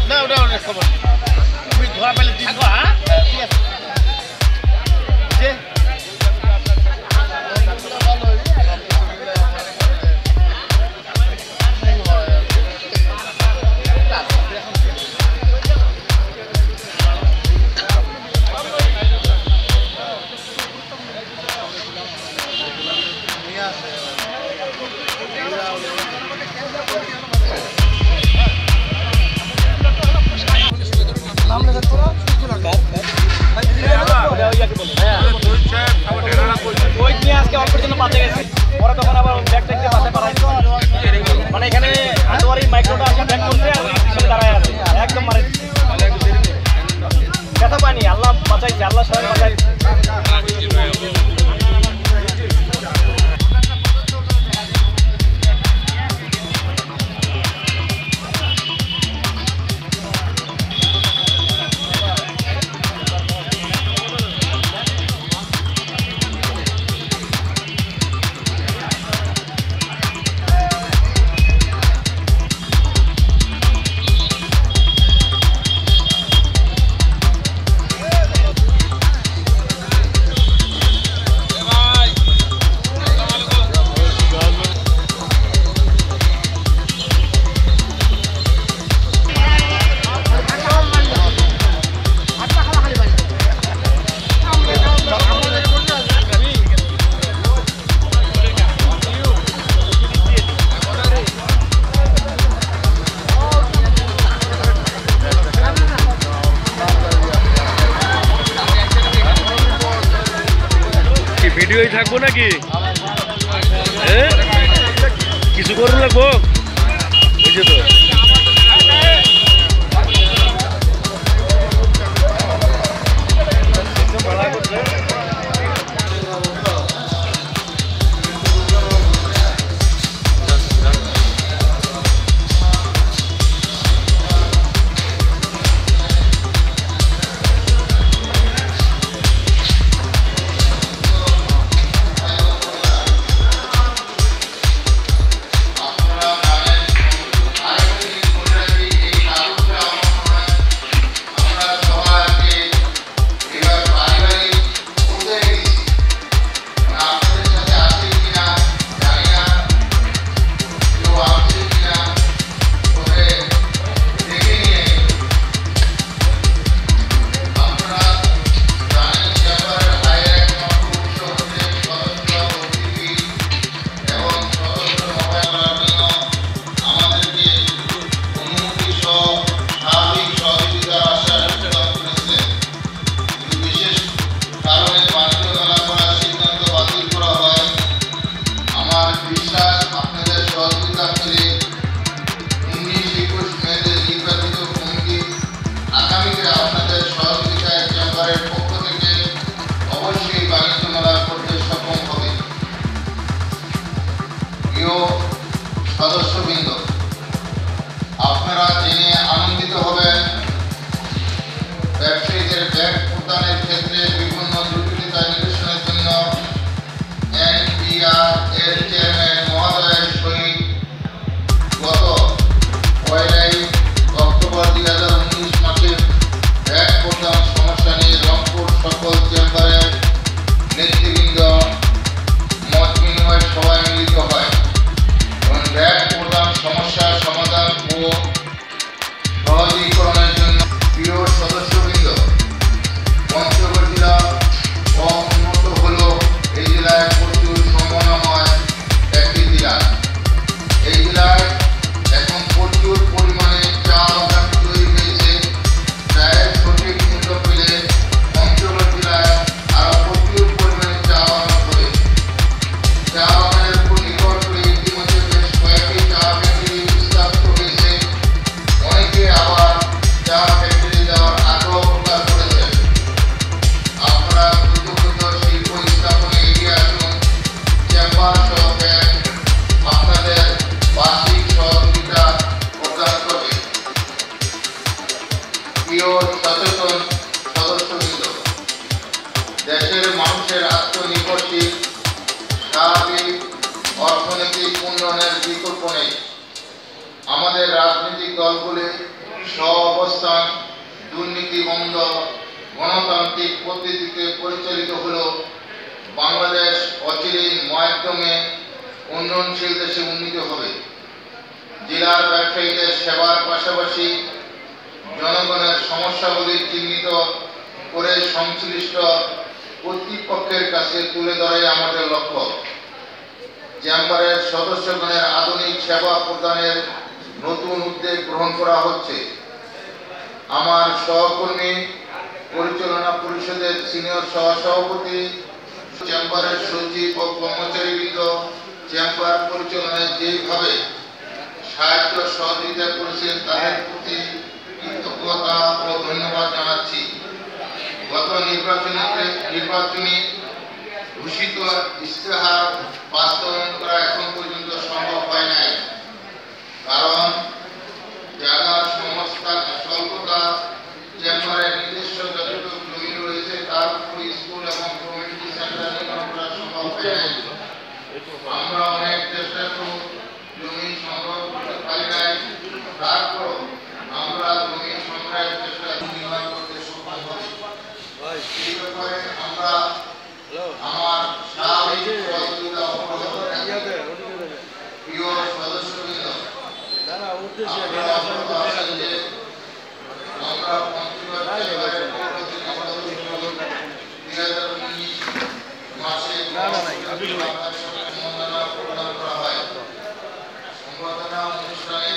না ওটা অনেক খবর তুমি ধরা পেলে ঠিক আছে যে মানে এখানে মাইক্রোটা ব্যাক করছে দাঁড়ায় আছে একদম মানে ব্যথা পায়নি আল্লাহ বাঁচাইছে আল্লাহ সবাই বাঁচাইছে ভিডিওই থাকবো নাকি কিছু করুন লাগবো বুঝছো তো সদস্যবৃন্দ আপনারা জেনে আনন্দিত হবেন ব্যবসায়ীদের ব্যাংক প্রদানের ক্ষেত্রে বিভিন্ন জটিলতা নিরসনের জন্য এনবিআর এর চেয়ারম্যান মহোদয়ের সহিত গত 1 অক্টোবর 2019 মাসে ব্যাংক প্রদান সমস্যা নিয়ে রংপুর সকল চেম্বারের নেতৃবৃন্দ মত বিনিময় সভায় মিলিত হয় এবং ব্যাংক প্রদান সমস্যার সমাধান ও সহজীকরণের জন্য প্রিয় সদস্যবৃন্দ পঞ্চগড় জেলা উন্নত হল এই জেলায় প্রচুর সম্ভাবনাময় একটি জেলা এই জেলায় এখন প্রচুর পরিমাণে চা বাগান তৈরি হয়েছে চায়ের সঠিক মূল্য পেলে পঞ্চগড় জেলায় আরও প্রচুর পরিমাণে চা বাগান করে চা বাগানের উপর নির্ভর করে ইতিমধ্যে বেশ কয়েকটি চা ফ্যাক্টরি স্থাপিত হয়েছে অনেকে আবার চা ফ্যাক্টরি দেওয়ার আগ্রহ প্রকাশ করেছেন আপনারা দ্রুত শিল্প স্থাপনে এগিয়ে আসুন চেম্বার সহ ব্যাংক আপনাদের বার্ষিক সহযোগিতা প্রদান করবে প্রিয় সচেতন সদস্যবৃন্দ দেশের মানুষের আত্মনির্ভরশীল স্বাভাবিক অর্থনৈতিক উন্নয়নের বিকল্প নেই আমাদের রাজনৈতিক দলগুলি সহাবস্থান দুর্নীতি বন্ধ গণতান্ত্রিক পদ্ধতিতে পরিচালিত হলো বাংলাদেশ অচিরেই মাধ্যমে উন্নয়নশীল দেশে উন্নীত হবে। জেলার ব্যবসায়ীদের সেবার পাশাপাশি জনগণের সমস্যাগুলি চিহ্নিত করে সংশ্লিষ্ট কর্তৃপক্ষের কাছে তুলে ধরাই আমাদের লক্ষ্য। চেম্বারের সদস্যগণের আধুনিক সেবা প্রদানের নতুন উদ্যোগ গ্রহণ করা হচ্ছে। আমার সহকর্মী পরিচালনা পরিষদের সিনিয়র সহসভাপতি, চেম্বারের সচিব ও কর্মচারীবৃন্দ চেম্বার পরিচালনায় যেভাবে সাহায্য সহযোগিতা করেছেন তাদের প্রতি কৃতজ্ঞতা ও ধন্যবাদ জানাচ্ছি। গত নির্বাচনী ঘোষিত ইশতেহার বাস্তবায়ন করা এখন পর্যন্ত সম্ভব হয় নাই, কারণ জায়গার স্বল্পতা, চেম্বারের নিজস্ব যতটুকু জমি রয়েছে তার উপর স্কুল এবং কমিউনিটি সেন্টার নির্মাণ করা সম্ভব হয় নাই। আমরা অনেক চেষ্টা করে জমি সংগ্রহ করতে পারি নাই, তারপর আমরা জমি সংগ্রহের চেষ্টা নির্মাণ করতে সক্ষম হই। এই ব্যাপারে আমরা আমার স্বাভাবিক সহযোগিতা অব্যাহত রাখি। প্রিয় সদস্যবৃন্দ, আমরা পঞ্চগড় চেম্বারের পক্ষ থেকে 2019 মাসে সম্মাননা প্রদান করা হয়। সম্বর্ধনা অনুষ্ঠানে